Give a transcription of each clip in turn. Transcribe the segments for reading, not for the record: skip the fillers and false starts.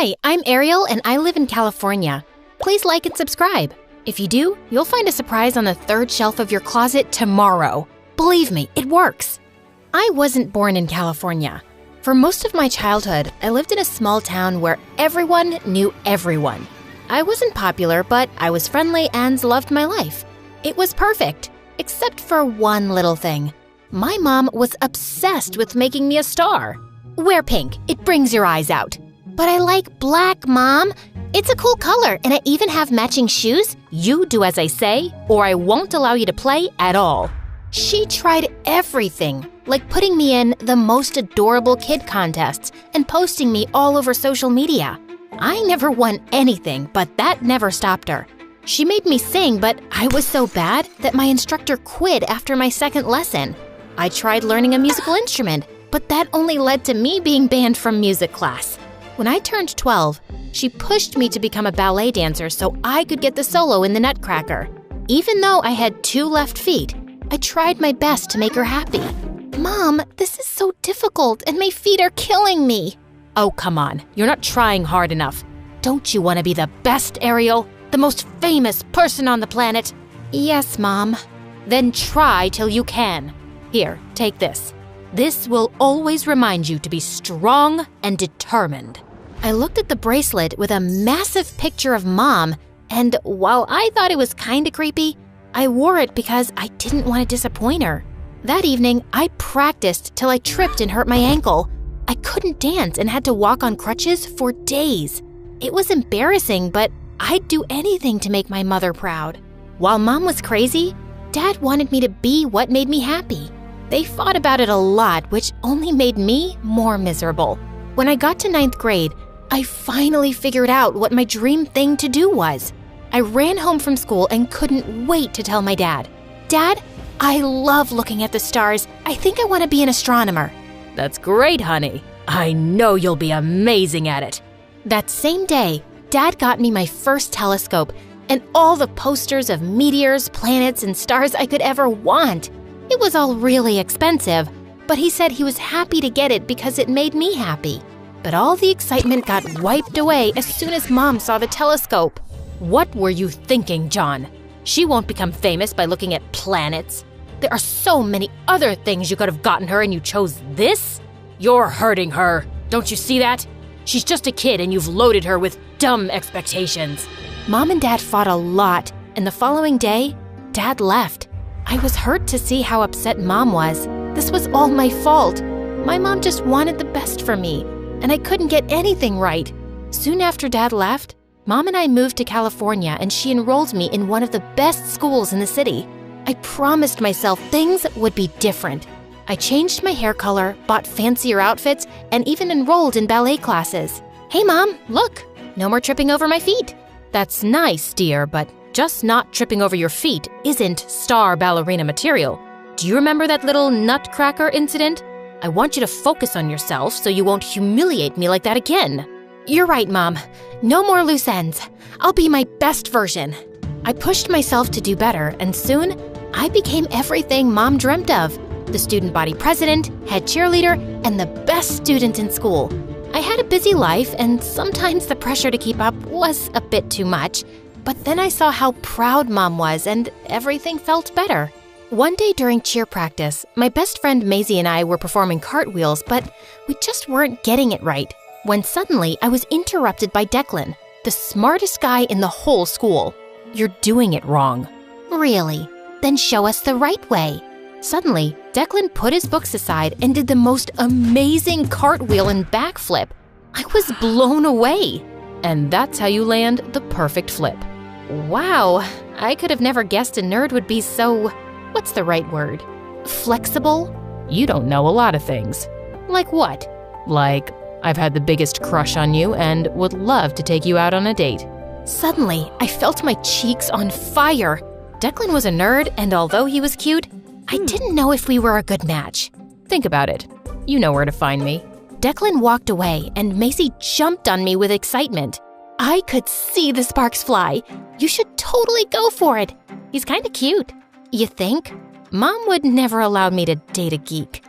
Hi, I'm Ariel and I live in California. Please like and subscribe. If you do, you'll find a surprise on the third shelf of your closet tomorrow. Believe me, it works. I wasn't born in California. For most of my childhood, I lived in a small town where everyone knew everyone. I wasn't popular, but I was friendly and loved my life. It was perfect, except for one little thing. My mom was obsessed with making me a star. Wear pink, it brings your eyes out. But I like black, Mom. It's a cool color, and I even have matching shoes. You do as I say, or I won't allow you to play at all. She tried everything, like putting me in the most adorable kid contests and posting me all over social media. I never won anything, but that never stopped her. She made me sing, but I was so bad that my instructor quit after my second lesson. I tried learning a musical instrument, but that only led to me being banned from music class. When I turned 12, she pushed me to become a ballet dancer so I could get the solo in the Nutcracker. Even though I had 2 left feet, I tried my best to make her happy. Mom, this is so difficult and my feet are killing me. Oh, come on. You're not trying hard enough. Don't you want to be the best, Ariel? The most famous person on the planet? Yes, Mom. Then try till you can. Here, take this. This will always remind you to be strong and determined. I looked at the bracelet with a massive picture of Mom, and while I thought it was kinda creepy, I wore it because I didn't want to disappoint her. That evening, I practiced till I tripped and hurt my ankle. I couldn't dance and had to walk on crutches for days. It was embarrassing, but I'd do anything to make my mother proud. While Mom was crazy, Dad wanted me to be what made me happy. They fought about it a lot, which only made me more miserable. When I got to 9th grade, I finally figured out what my dream thing to do was. I ran home from school and couldn't wait to tell my dad. Dad, I love looking at the stars. I think I want to be an astronomer. That's great, honey. I know you'll be amazing at it. That same day, Dad got me my first telescope and all the posters of meteors, planets, and stars I could ever want. It was all really expensive, but he said he was happy to get it because it made me happy. But all the excitement got wiped away as soon as Mom saw the telescope. What were you thinking, John? She won't become famous by looking at planets. There are so many other things you could have gotten her and you chose this? You're hurting her. Don't you see that? She's just a kid and you've loaded her with dumb expectations. Mom and Dad fought a lot, and the following day, Dad left. I was hurt to see how upset Mom was. This was all my fault. My mom just wanted the best for me, and I couldn't get anything right. Soon after Dad left, Mom and I moved to California and she enrolled me in one of the best schools in the city. I promised myself things would be different. I changed my hair color, bought fancier outfits, and even enrolled in ballet classes. Hey Mom, look, no more tripping over my feet. That's nice, dear, but just not tripping over your feet isn't star ballerina material. Do you remember that little Nutcracker incident? I want you to focus on yourself so you won't humiliate me like that again. You're right, Mom. No more loose ends. I'll be my best version. I pushed myself to do better, and soon, I became everything Mom dreamt of. The student body president, head cheerleader, and the best student in school. I had a busy life, and sometimes the pressure to keep up was a bit too much. But then I saw how proud Mom was, and everything felt better. One day during cheer practice, my best friend Maisie and I were performing cartwheels, but we just weren't getting it right. When suddenly, I was interrupted by Declan, the smartest guy in the whole school. You're doing it wrong. Really? Then show us the right way. Suddenly, Declan put his books aside and did the most amazing cartwheel and backflip. I was blown away. And that's how you land the perfect flip. Wow, I could have never guessed a nerd would be so, what's the right word? Flexible? You don't know a lot of things. Like what? Like, I've had the biggest crush on you and would love to take you out on a date. Suddenly, I felt my cheeks on fire. Declan was a nerd, and although he was cute, I didn't know if we were a good match. Think about it. You know where to find me. Declan walked away, and Macy jumped on me with excitement. I could see the sparks fly. You should totally go for it. He's kinda cute. You think? Mom would never allow me to date a geek.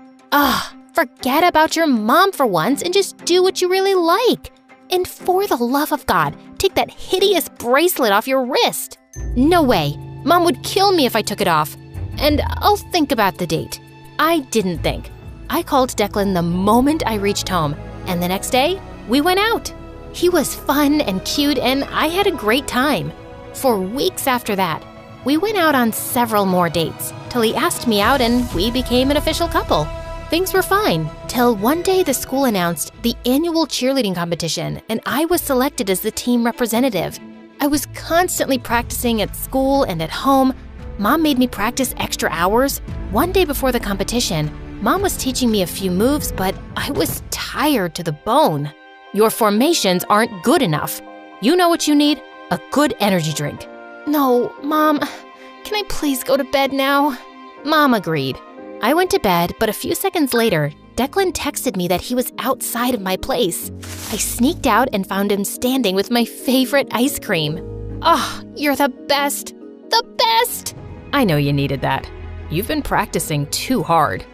Forget about your mom for once and just do what you really like. And for the love of God, take that hideous bracelet off your wrist. No way. Mom would kill me if I took it off. And I'll think about the date. I didn't think. I called Declan the moment I reached home, and the next day, we went out. He was fun and cute, and I had a great time. For weeks after that, we went out on several more dates, till he asked me out and we became an official couple. Things were fine, till one day the school announced the annual cheerleading competition, and I was selected as the team representative. I was constantly practicing at school and at home. Mom made me practice extra hours. One day before the competition, Mom was teaching me a few moves, but I was tired to the bone. Your formations aren't good enough. You know what you need? A good energy drink. No, Mom, can I please go to bed now? Mom agreed. I went to bed, but a few seconds later, Declan texted me that he was outside of my place. I sneaked out and found him standing with my favorite ice cream. Oh, you're the best. The best! I know you needed that. You've been practicing too hard.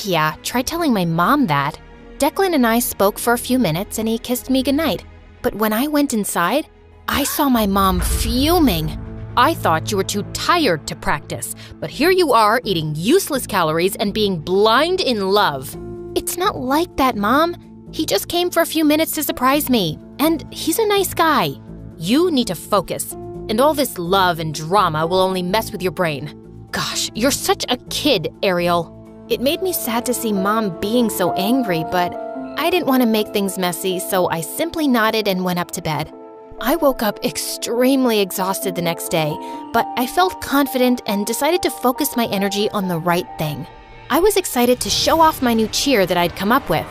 Yeah, try telling my mom that. Declan and I spoke for a few minutes and he kissed me goodnight. But when I went inside, I saw my mom fuming. I thought you were too tired to practice, but here you are eating useless calories and being blind in love. It's not like that, Mom. He just came for a few minutes to surprise me, and he's a nice guy. You need to focus, and all this love and drama will only mess with your brain. Gosh, you're such a kid, Ariel. It made me sad to see Mom being so angry, but I didn't want to make things messy, so I simply nodded and went up to bed. I woke up extremely exhausted the next day, but I felt confident and decided to focus my energy on the right thing. I was excited to show off my new cheer that I'd come up with.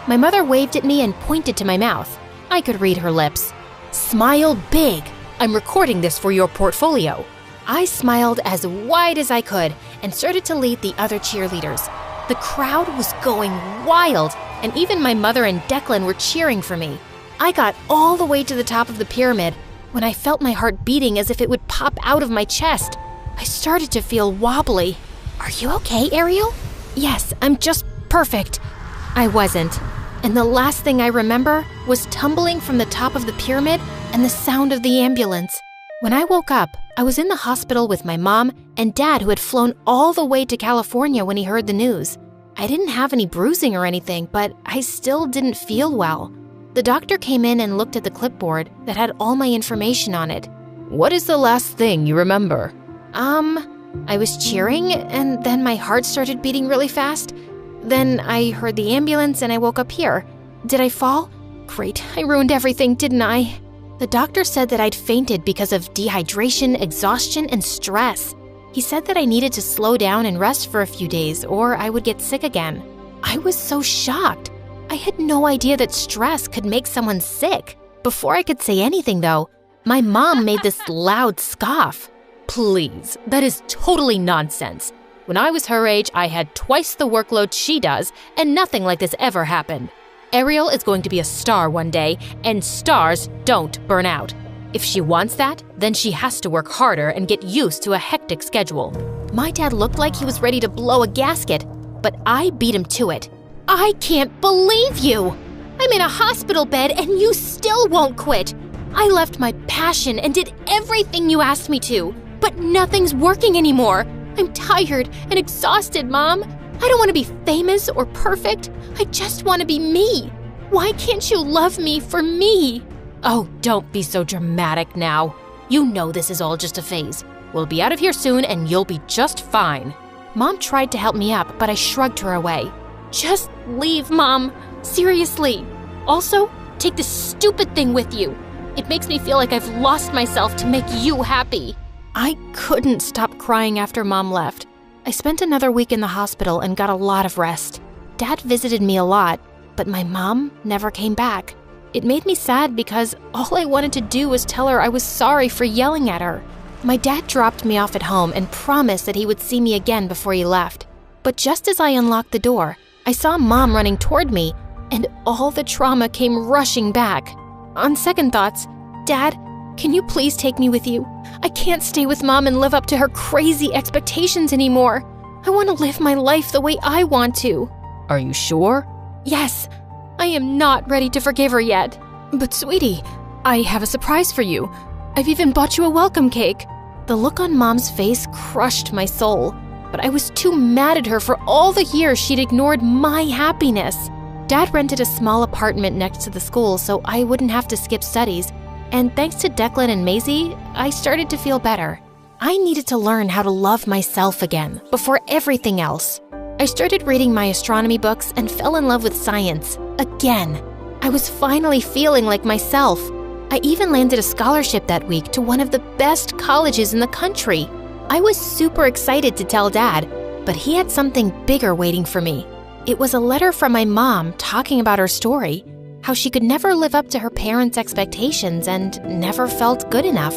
My mother waved at me and pointed to my mouth. I could read her lips. Smile big. I'm recording this for your portfolio. I smiled as wide as I could and started to lead the other cheerleaders. The crowd was going wild, and even my mother and Declan were cheering for me. I got all the way to the top of the pyramid when I felt my heart beating as if it would pop out of my chest. I started to feel wobbly. Are you okay, Ariel? Yes, I'm just perfect. I wasn't. And the last thing I remember was tumbling from the top of the pyramid and the sound of the ambulance. When I woke up, I was in the hospital with my mom and dad who had flown all the way to California when he heard the news. I didn't have any bruising or anything, but I still didn't feel well. The doctor came in and looked at the clipboard that had all my information on it. What is the last thing you remember? I was cheering, and then my heart started beating really fast. Then I heard the ambulance and I woke up here. Did I fall? Great, I ruined everything, didn't I? The doctor said that I'd fainted because of dehydration, exhaustion, and stress. He said that I needed to slow down and rest for a few days or I would get sick again. I was so shocked. I had no idea that stress could make someone sick. Before I could say anything, though, my mom made this loud scoff. Please, that is totally nonsense. When I was her age, I had twice the workload she does, and nothing like this ever happened. Ariel is going to be a star one day, and stars don't burn out. If she wants that, then she has to work harder and get used to a hectic schedule. My dad looked like he was ready to blow a gasket, but I beat him to it. I can't believe you! I'm in a hospital bed and you still won't quit. I left my passion and did everything you asked me to, but nothing's working anymore. I'm tired and exhausted, Mom. I don't want to be famous or perfect. I just want to be me. Why can't you love me for me? Oh, don't be so dramatic now. You know this is all just a phase. We'll be out of here soon and you'll be just fine. Mom tried to help me up, but I shrugged her away. Just leave, Mom. Seriously. Also, take this stupid thing with you. It makes me feel like I've lost myself to make you happy. I couldn't stop crying after Mom left. I spent another week in the hospital and got a lot of rest. Dad visited me a lot, but my mom never came back. It made me sad because all I wanted to do was tell her I was sorry for yelling at her. My dad dropped me off at home and promised that he would see me again before he left. But just as I unlocked the door, I saw Mom running toward me, and all the trauma came rushing back. On second thoughts, Dad, can you please take me with you? I can't stay with Mom and live up to her crazy expectations anymore. I want to live my life the way I want to. Are you sure? Yes. I am not ready to forgive her yet. But sweetie, I have a surprise for you. I've even bought you a welcome cake. The look on Mom's face crushed my soul, but I was too mad at her for all the years she'd ignored my happiness. Dad rented a small apartment next to the school so I wouldn't have to skip studies, and thanks to Declan and Maisie, I started to feel better. I needed to learn how to love myself again, before everything else. I started reading my astronomy books and fell in love with science, again. I was finally feeling like myself. I even landed a scholarship that week to one of the best colleges in the country. I was super excited to tell Dad, but he had something bigger waiting for me. It was a letter from my mom talking about her story, how she could never live up to her parents' expectations and never felt good enough.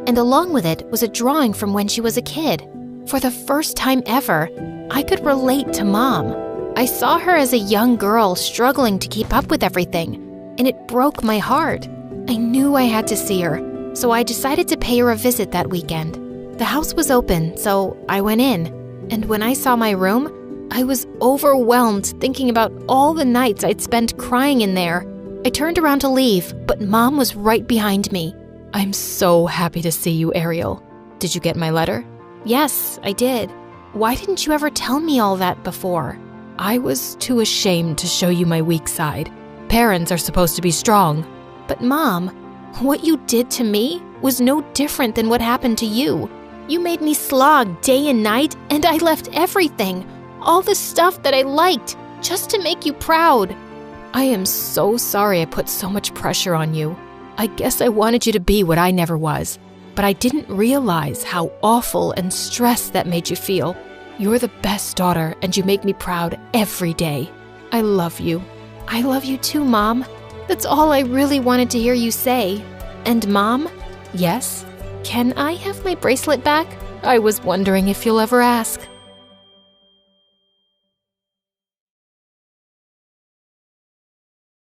And along with it was a drawing from when she was a kid. For the first time ever, I could relate to Mom. I saw her as a young girl struggling to keep up with everything, and it broke my heart. I knew I had to see her, so I decided to pay her a visit that weekend. The house was open, so I went in, and when I saw my room, I was overwhelmed thinking about all the nights I'd spent crying in there. I turned around to leave, but Mom was right behind me. "I'm so happy to see you, Ariel. Did you get my letter?" "Yes, I did. Why didn't you ever tell me all that before?" "I was too ashamed to show you my weak side. Parents are supposed to be strong." "But Mom, what you did to me was no different than what happened to you. You made me slog day and night, and I left everything, all the stuff that I liked, just to make you proud." "I am so sorry I put so much pressure on you. I guess I wanted you to be what I never was, but I didn't realize how awful and stressed that made you feel. You're the best daughter, and you make me proud every day. I love you." "I love you too, Mom. That's all I really wanted to hear you say. And Mom?" "Yes?" "Can I have my bracelet back? I was wondering if you'll ever ask."